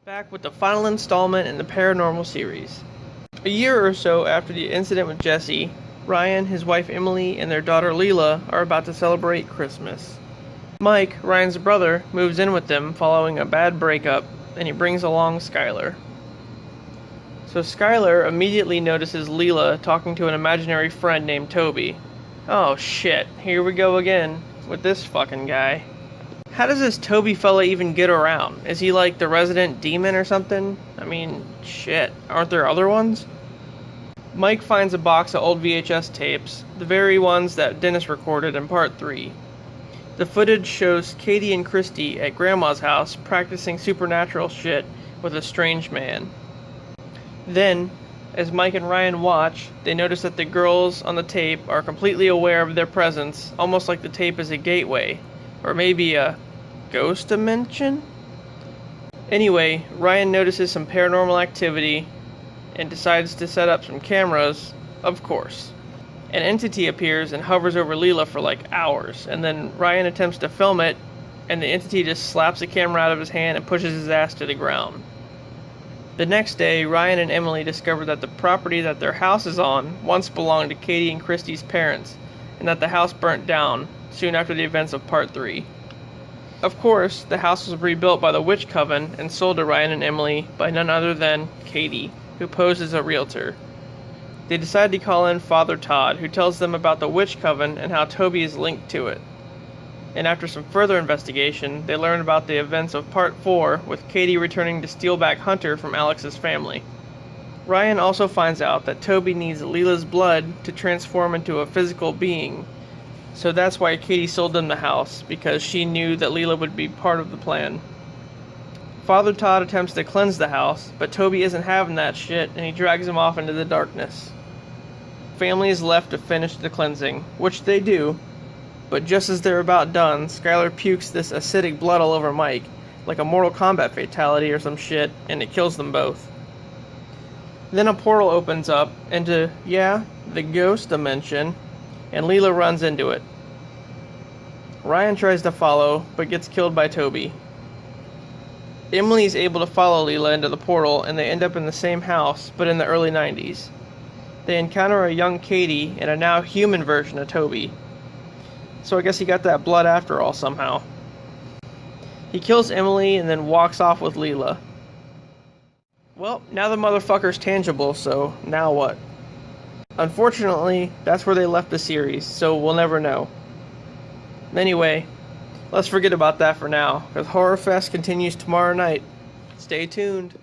Back with the final installment in the Paranormal series. A year or so after the incident with Jesse, Ryan, his wife Emily, and their daughter Leila are about to celebrate Christmas. Mike, Ryan's brother, moves in with them following a bad breakup, and he brings along Skylar. So Skylar immediately notices Leila talking to an imaginary friend named Toby. Oh shit, here we go again, with this fucking guy. How does this Toby fella even get around? Is he like the resident demon or something? I mean, shit, aren't there other ones? Mike finds a box of old VHS tapes, the very ones that Dennis recorded in part 3. The footage shows Katie and Kristi at Grandma's house practicing supernatural shit with a strange man. Then, as Mike and Ryan watch, they notice that the girls on the tape are completely aware of their presence, almost like the tape is a gateway, or maybe a ghost dimension? Anyway, Ryan notices some paranormal activity and decides to set up some cameras, of course. An entity appears and hovers over Leila for like hours, and then Ryan attempts to film it, and the entity just slaps the camera out of his hand and pushes his ass to the ground. The next day, Ryan and Emily discover that the property that their house is on once belonged to Katie and Kristi's parents, and that the house burnt down soon after the events of part 3. Of course, the house was rebuilt by the Witch Coven and sold to Ryan and Emily by none other than Katie, who posed as a realtor. They decide to call in Father Todd, who tells them about the Witch Coven and how Toby is linked to it. And after some further investigation, they learn about the events of part 4, with Katie returning to steal back Hunter from Alex's family. Ryan also finds out that Toby needs Leila's blood to transform into a physical being. So that's why Katie sold them the house, because she knew that Leila would be part of the plan. Father Todd attempts to cleanse the house, but Toby isn't having that shit, and he drags him off into the darkness. Family is left to finish the cleansing, which they do, but just as they're about done, Skylar pukes this acidic blood all over Mike, like a Mortal Kombat fatality or some shit, and it kills them both. Then a portal opens up into, the ghost dimension, and Leila runs into it. Ryan tries to follow, but gets killed by Toby. Emily is able to follow Leila into the portal, and they end up in the same house, but in the early 90s. They encounter a young Katie and a now human version of Toby. So I guess he got that blood after all somehow. He kills Emily and then walks off with Leila. Well, now the motherfucker's tangible, so now what? Unfortunately, that's where they left the series, so we'll never know. Anyway, let's forget about that for now, because Horrorfest continues tomorrow night. Stay tuned.